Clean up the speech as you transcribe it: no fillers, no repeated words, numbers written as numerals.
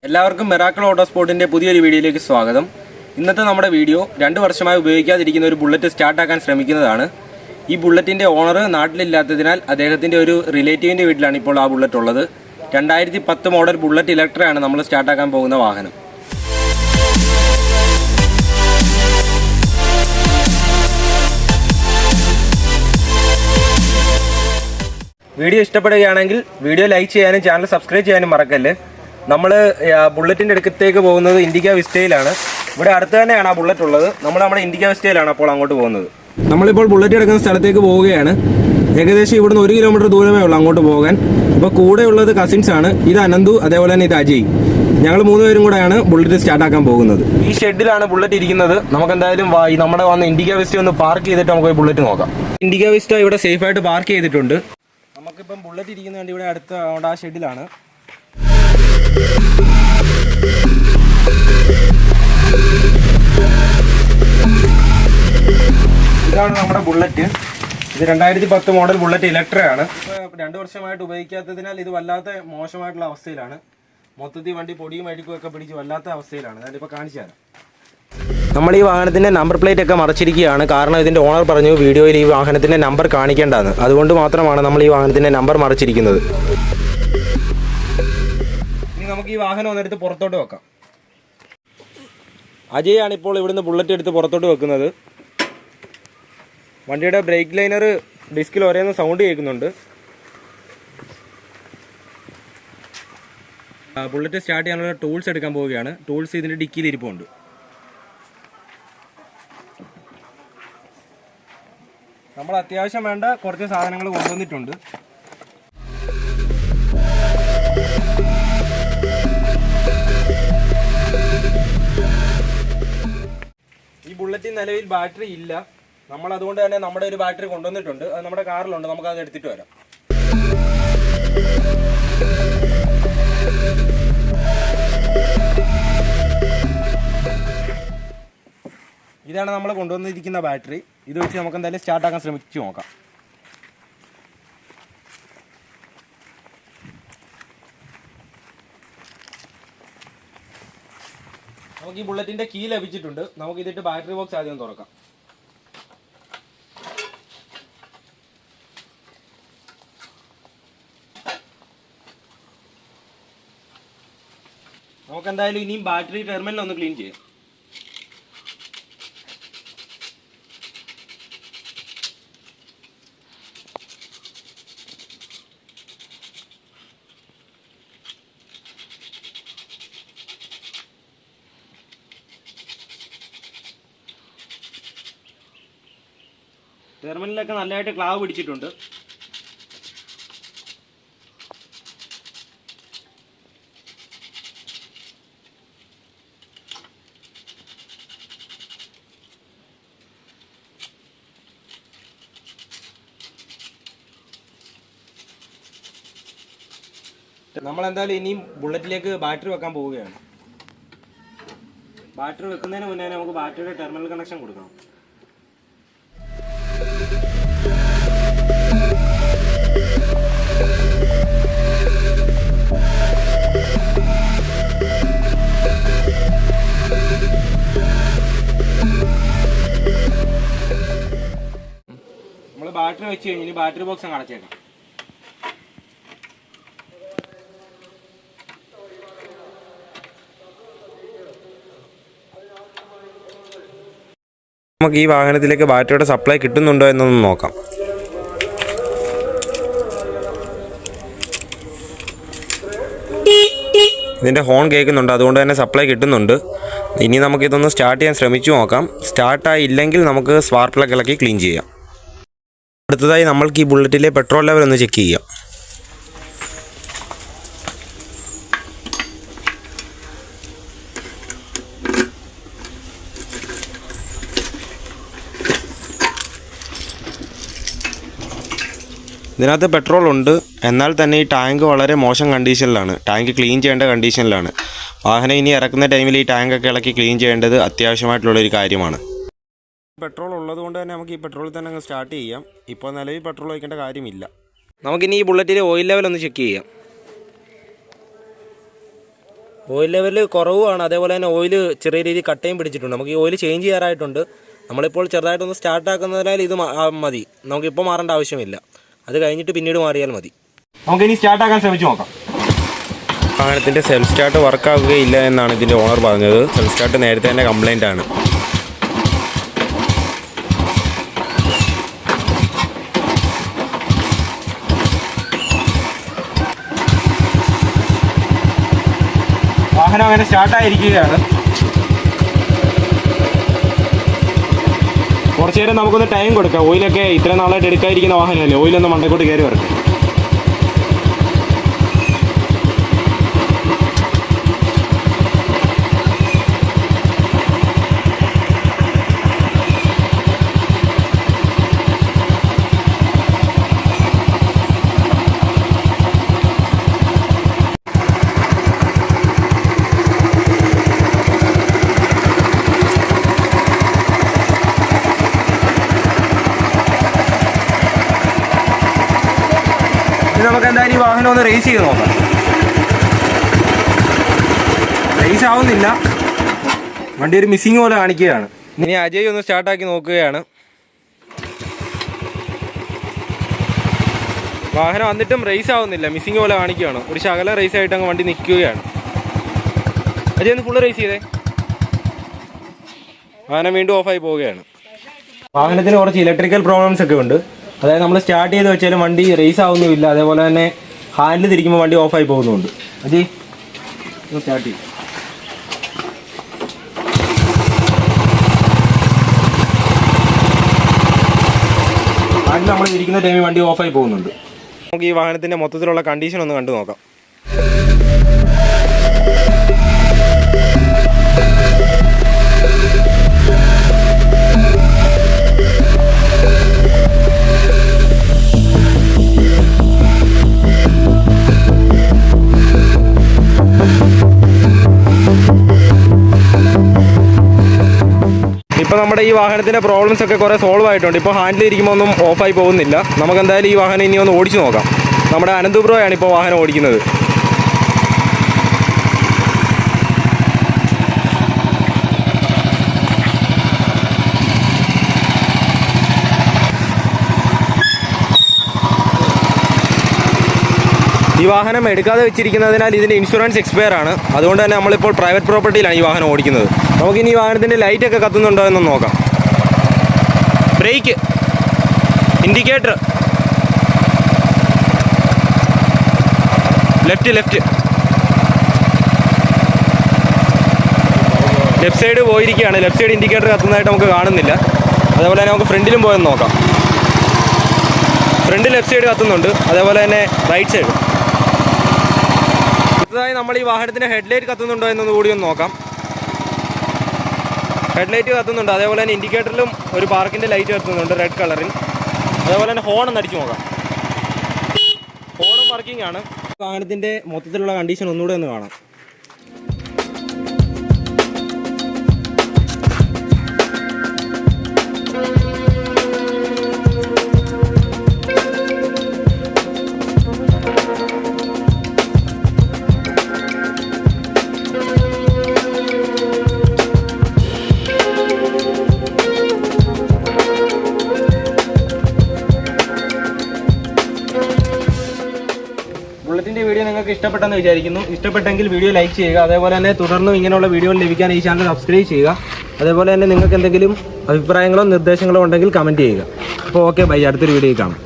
എല്ലാവർക്കും മിറാക്കിൾ ഓട്ടോസ്പോർട്ടിന്റെ പുതിയൊരു വീഡിയോയിലേക്ക് സ്വാഗതം. ഇന്നത്തെ നമ്മുടെ വീഡിയോ 2 വർഷമായി ഉപയോഗിക്കാതിരിക്കുന്ന ഒരു ബുള്ളറ്റ് സ്റ്റാർട്ടാക്കാൻ ശ്രമിക്കുന്നതാണ്. ഈ ബുള്ളറ്റിന്റെ ഓണർ നാട്ടിലില്ലാത്തതിനാൽ അദ്ദേഹത്തിന്റെ ഒരു റിലേറ്റീവിന്റെ വീട്ടിലാണ് ഇപ്പോൾ ആ ബുള്ളറ്റ് ഉള്ളത്. 2010 മോഡൽ ബുള്ളറ്റ് ഇലക്ട്രയാണ് നമ്മൾ സ്റ്റാർട്ടാക്കാൻ പോകുന്ന വാഹനം. വീഡിയോ ഇഷ്ടപ്പെടുകയാണെങ്കിൽ വീഡിയോ ലൈക്ക് ചെയ്യാനും ചാനൽ സബ്സ്ക്രൈബ് ചെയ്യാനും മറക്കല്ല്. നമ്മൾ ബുള്ളറ്റിൻ്റെ അടുത്തേക്ക് പോകുന്നത് ഇൻഡിക്ക വിസ്റ്റയിലാണ്. ഇവിടെ അടുത്ത് തന്നെയാണ് ആ ബുള്ളറ്റ് ഉള്ളത്. നമ്മൾ നമ്മുടെ ഇൻഡിക്ക വിസ്റ്റയിലാണ് അപ്പോൾ അങ്ങോട്ട് പോകുന്നത്. നമ്മളിപ്പോൾ ബുള്ളറ്റ് എടുക്കുന്ന സ്ഥലത്തേക്ക് പോവുകയാണ്. ഏകദേശം ഇവിടുന്ന് 1 കിലോമീറ്റർ ദൂരമേ ഉള്ളൂ അങ്ങോട്ട് പോകാൻ. ഇപ്പോൾ കൂടെയുള്ളത് കസിൻസ് ആണ്. ഇത് അനന്തു, അതേപോലെ തന്നെ ഇത് അജയ്. ഞങ്ങൾ 3 പേരും കൂടെയാണ് ബുള്ളറ്റ് സ്റ്റാർട്ടാക്കാൻ പോകുന്നത്. ഈ ഷെഡിലാണ് ബുള്ളറ്റ് ഇരിക്കുന്നത്. നമുക്ക് എന്തായാലും നമ്മുടെ വന്ന് ഇൻഡിക്ക വിസ്റ്റ ഒന്ന് പാർക്ക് ചെയ്തിട്ട് നമുക്ക് ബുള്ളറ്റ് നോക്കാം. ഇൻഡിക്ക വിസ്റ്റ ഇവിടെ സേഫായിട്ട് പാർക്ക് ചെയ്തിട്ടുണ്ട്. നമുക്കിപ്പം ബുള്ളറ്റ് ഇരിക്കുന്ന വേണ്ടി ഇവിടെ അടുത്ത ആ ഷെഡിലാണ്. ഇതാണ് നമ്മുടെ ബുള്ളറ്റ്. ഇത് 2010 മോഡൽ ബുള്ളറ്റ് ഇലക്ട്രയാണ്. 2 വർഷമായിട്ട് ഉപയോഗിക്കാത്തതിനാൽ ഇത് വല്ലാത്ത മോശമായിട്ടുള്ള അവസ്ഥയിലാണ്. മൊത്തത്തിൽ വണ്ടി പൊടിയും അഴുക്കും ഒക്കെ പിടിച്ച് വല്ലാത്ത അവസ്ഥയിലാണ്. ഞാനിപ്പോൾ കാണിച്ചു തരാം. നമ്മൾ ഈ വാഹനത്തിൻ്റെ നമ്പർ പ്ലേറ്റ് ഒക്കെ മറച്ചിരിക്കുകയാണ്. കാരണം ഇതിൻ്റെ ഓണർ പറഞ്ഞു വീഡിയോയിൽ ഈ വാഹനത്തിൻ്റെ നമ്പർ കാണിക്കേണ്ടതാണ്. അതുകൊണ്ട് മാത്രമാണ് നമ്മൾ ഈ വാഹനത്തിൻ്റെ നമ്പർ മറച്ചിരിക്കുന്നത്. ഇനി നമുക്ക് ഈ വാഹനം ഒന്നെടുത്ത് പുറത്തോട്ട് വെക്കാം. അജയാണ് ഇപ്പോൾ ഇവിടുന്ന് ബുള്ളറ്റ് എടുത്ത് പുറത്തോട്ട് വെക്കുന്നത്. വണ്ടിയുടെ ബ്രേക്ക് ലൈനർ ഡിസ്കിൽ ഒരേന്ന് സൗണ്ട് കേൾക്കുന്നുണ്ട്. ബുള്ളറ്റ് സ്റ്റാർട്ട് ചെയ്യാനുള്ള ടൂൾസ് എടുക്കാൻ പോവുകയാണ്. ടൂൾസ് ഇതിൻ്റെ ഡിക്കിയിൽ ഇരിപ്പുണ്ട്. നമ്മൾ അത്യാവശ്യം വേണ്ട കുറച്ച് സാധനങ്ങൾ കൊണ്ടുവന്നിട്ടുണ്ട്. ഈ ബുള്ളറ്റിന് നിലവിൽ ബാറ്ററി ഇല്ല. നമ്മൾ അതുകൊണ്ട് തന്നെ നമ്മുടെ ഒരു ബാറ്ററി കൊണ്ടുവന്നിട്ടുണ്ട്. അത് നമ്മുടെ കാറിലുണ്ട്. നമുക്കത് എടുത്തിട്ട് വരാം. ഇതാണ് നമ്മൾ കൊണ്ടുവന്നിരിക്കുന്ന ബാറ്ററി. ഇത് വെച്ച് നമുക്ക് എന്തായാലും സ്റ്റാർട്ടാക്കാൻ ശ്രമിച്ചു നോക്കാം. നമുക്ക് ഈ ബുള്ളറ്റിന്റെ കീ ലഭിച്ചിട്ടുണ്ട്. നമുക്ക് ഇതിട്ട് ബാറ്ററി ബോക്സ് ആദ്യം തുറക്കാം. നമുക്ക് എന്തായാലും ഇനിയും ബാറ്ററി ടെർമിനൽ ഒന്ന് ക്ലീൻ ചെയ്യാം. ടെർമിനലൊക്കെ നല്ലതായിട്ട് ക്ലാവ് പിടിച്ചിട്ടുണ്ട്. നമ്മൾ എന്തായാലും ഇനിയും ബുള്ളറ്റിലേക്ക് ബാറ്ററി വെക്കാൻ പോവുകയാണ്. ബാറ്ററി വെക്കുന്നതിന് മുന്നേ നമുക്ക് ബാറ്ററിയുടെ ടെർമിനൽ കണക്ഷൻ കൊടുക്കണം. നമ്മൾ ബാറ്ററി വെച്ച് കഴിഞ്ഞ് ഇനി ബാറ്ററി ബോക്സ് അങ്ങ് അടച്ചേക്കാം. നമുക്ക് ഈ വാഹനത്തിലേക്ക് ബാറ്ററിയുടെ സപ്ലൈ കിട്ടുന്നുണ്ടോ എന്നൊന്ന് നോക്കാം. ഇതിൻ്റെ ഹോൺ കേൾക്കുന്നുണ്ട്. അതുകൊണ്ട് തന്നെ സപ്ലൈ കിട്ടുന്നുണ്ട്. ഇനി നമുക്കിതൊന്ന് സ്റ്റാർട്ട് ചെയ്യാൻ ശ്രമിച്ചു നോക്കാം. സ്റ്റാർട്ടായില്ലെങ്കിൽ നമുക്ക് സ്പാർക്ക് പ്ലഗ് ഇളക്കി ക്ലീൻ ചെയ്യാം. അടുത്തതായി നമ്മൾക്ക് ഈ ബുള്ളറ്റിലെ പെട്രോൾ ലെവൽ ഒന്ന് ചെക്ക് ചെയ്യാം. ഇതിനകത്ത് പെട്രോൾ ഉണ്ട്. എന്നാൽ തന്നെ ഈ ടാങ്ക് വളരെ മോശം കണ്ടീഷനിലാണ്. ടാങ്ക് ക്ലീൻ ചെയ്യേണ്ട കണ്ടീഷനിലാണ്. വാഹനം ഇനി ഇറക്കുന്ന ടൈമിൽ ഈ ടാങ്കൊക്കെ ഇളക്കി ക്ലീൻ ചെയ്യേണ്ടത് അത്യാവശ്യമായിട്ടുള്ളൊരു കാര്യമാണ്. പെട്രോൾ ഉള്ളതുകൊണ്ട് തന്നെ നമുക്ക് ഈ പെട്രോളിൽ തന്നെ അങ്ങ് സ്റ്റാർട്ട് ചെയ്യാം. ഇപ്പോൾ നിലവിൽ പെട്രോൾ ഒഴിക്കേണ്ട കാര്യമില്ല. നമുക്കിനി ഈ ബുള്ളറ്റിലെ ഓയിൽ ലെവൽ ഒന്ന് ചെക്ക് ചെയ്യാം. ഓയിൽ ലെവൽ കുറവുമാണ്, അതേപോലെ തന്നെ ഓയിൽ ചെറിയ രീതിയിൽ കട്ടയും പിടിച്ചിട്ടുണ്ട്. നമുക്ക് ഈ ഓയിൽ ചേഞ്ച് ചെയ്യാറായിട്ടുണ്ട്. നമ്മളിപ്പോൾ ചെറുതായിട്ടൊന്ന് സ്റ്റാർട്ടാക്കുന്നതിനാൽ ഇത് മതി, നമുക്കിപ്പോൾ മാറേണ്ട ആവശ്യമില്ല. അത് കഴിഞ്ഞിട്ട് പിന്നീട് മാറിയാൽ മതി. നമുക്കിനി സ്റ്റാർട്ടാക്കാൻ ശ്രമിച്ചു നോക്കാം. വാഹനത്തിൻ്റെ സെൽഫ് സ്റ്റാർട്ട് വർക്കാവുകയില്ല എന്നാണ് ഇതിൻ്റെ ഓണർ പറഞ്ഞത്. സെൽഫ് സ്റ്റാർട്ട് നേരത്തെ തന്നെ കംപ്ലൈൻ്റ് ആണ്. വാഹനം അങ്ങനെ സ്റ്റാർട്ടായിരിക്കുകയാണ്. കുറച്ച് നേരം നമുക്കൊന്ന് ടൈം കൊടുക്കാം. ഓയിലൊക്കെ ഇത്ര നാളായിട്ട് എടുക്കാതിരിക്കുന്ന വാഹനമല്ലേ, ഓയിലൊന്ന് മണ്ടക്കോട്ട് കയറി വരട്ടെ. നമുക്ക് എന്തായാലും ഈ വാഹനം ഒന്ന് റേസ് ചെയ്ത് നോക്കാം. റേസ് ആവുന്നില്ല, വണ്ടി ഒരു മിസ്സിങ് പോലെ കാണിക്കുകയാണ്. ഇനി അജയ് ഒന്ന് സ്റ്റാർട്ടാക്കി നോക്കുകയാണ്. വാഹനം വന്നിട്ടും റേസ് ആവുന്നില്ല, മിസ്സിങ് പോലെ കാണിക്കുകയാണ്. ഒരു ശകല റേസ് ആയിട്ട് അങ്ങ് വണ്ടി നിൽക്കുകയാണ്. അജയ് ഒന്ന് ഫുള്ള് റേസ് ചെയ്തേ. വാഹനം വീണ്ടും ഓഫായി പോവുകയാണ്. വാഹനത്തിന് കുറച്ച് ഇലക്ട്രിക്കൽ പ്രോബ്ലംസ് ഒക്കെ ഉണ്ട്. അതായത് നമ്മൾ സ്റ്റാർട്ട് ചെയ്ത് വെച്ചാലും വണ്ടി റേസ് ആവുന്നുമില്ല, അതേപോലെ തന്നെ ഹാൻഡിൽ തിരിക്കുമ്പോൾ വണ്ടി ഓഫായി പോകുന്നുണ്ട്. അജയ് ഒന്ന് സ്റ്റാർട്ട് ചെയ്യും. ഹാൻഡിൽ നമ്മൾ തിരിക്കുന്ന ടൈമിൽ വണ്ടി ഓഫായി പോകുന്നുണ്ട്. നമുക്ക് ഈ വാഹനത്തിൻ്റെ മൊത്തത്തിലുള്ള കണ്ടീഷൻ ഒന്ന് കണ്ടു നോക്കാം. ഇപ്പോൾ നമ്മുടെ ഈ വാഹനത്തിൻ്റെ പ്രോബ്ലംസ് ഒക്കെ കുറേ സോൾവ് ആയിട്ടുണ്ട്. ഇപ്പോൾ ഹാൻഡിൽ ഇരിക്കുമ്പോൾ ഒന്നും ഓഫായി പോകുന്നില്ല. നമുക്ക് എന്തായാലും ഈ വാഹനം ഇനി ഒന്ന് ഓടിച്ചു നോക്കാം. നമ്മുടെ അനന്തു ബ്രോയാണ് ഇപ്പോൾ വാഹനം ഓടിക്കുന്നത്. ഈ വാഹനം എടുക്കാതെ വെച്ചിരിക്കുന്നതിനാൽ ഇതിൻ്റെ ഇൻഷുറൻസ് എക്സ്പയർ ആണ്. അതുകൊണ്ട് തന്നെ നമ്മളിപ്പോൾ പ്രൈവറ്റ് പ്രോപ്പർട്ടിയിലാണ് ഈ വാഹനം ഓടിക്കുന്നത്. നമുക്കിനി ഈ വാഹനത്തിൻ്റെ ലൈറ്റൊക്കെ കത്തുന്നുണ്ടോ എന്ന് നോക്കാം. ബ്രേക്ക്, ഇൻഡിക്കേറ്റർ, ലെഫ്റ്റ് സൈഡ് പോയിരിക്കുകയാണ്. ലെഫ്റ്റ് സൈഡ് ഇൻഡിക്കേറ്റർ കത്തുന്നതായിട്ട് നമുക്ക് കാണുന്നില്ല. അതേപോലെ തന്നെ നമുക്ക് ഫ്രണ്ടിലും പോയെന്ന് നോക്കാം. ഫ്രണ്ട് ലെഫ്റ്റ് സൈഡ് കത്തുന്നുണ്ട്, അതേപോലെ തന്നെ റൈറ്റ് സൈഡ്. അടുത്തതായി നമ്മൾ ഈ വാഹനത്തിൻ്റെ ഹെഡ്ലൈറ്റ് കത്തുന്നുണ്ടോ എന്നൊന്ന് കൂടി ഒന്ന് നോക്കാം. ഹെഡ്ലൈറ്റ് കത്തുന്നുണ്ട്, അതേപോലെ തന്നെ ഇൻഡിക്കേറ്ററിലും ഒരു പാർക്കിൻ്റെ ലൈറ്റ് കത്തുന്നുണ്ട് റെഡ് കളറിൽ. അതേപോലെ തന്നെ ഹോൺ ഒന്ന് അടിച്ചു നോക്കാം. ഹോണും വർക്കിംഗ് ആണ്. വാഹനത്തിൻ്റെ മൊത്തത്തിലുള്ള കണ്ടീഷൻ ഒന്നുകൂടെ ഒന്ന് കാണാം. ബുള്ളറ്റിൻ്റെ വീഡിയോ നിങ്ങൾക്ക് ഇഷ്ടപ്പെട്ടെന്ന് വിചാരിക്കുന്നു. ഇഷ്ടപ്പെട്ടെങ്കിൽ വീഡിയോ ലൈക്ക് ചെയ്യുക. അതേപോലെ തന്നെ തുടർന്നും ഇങ്ങനെയുള്ള വീഡിയോകൾ ലഭിക്കാൻ ഈ ചാനൽ സബ്സ്ക്രൈബ് ചെയ്യുക. അതേപോലെ തന്നെ നിങ്ങൾക്ക് എന്തെങ്കിലും അഭിപ്രായങ്ങളോ നിർദ്ദേശങ്ങളോ ഉണ്ടെങ്കിൽ കമൻറ്റ് ചെയ്യുക. അപ്പോൾ ഓക്കെ ബൈ, അടുത്തൊരു വീഡിയോയിൽ കാണാം.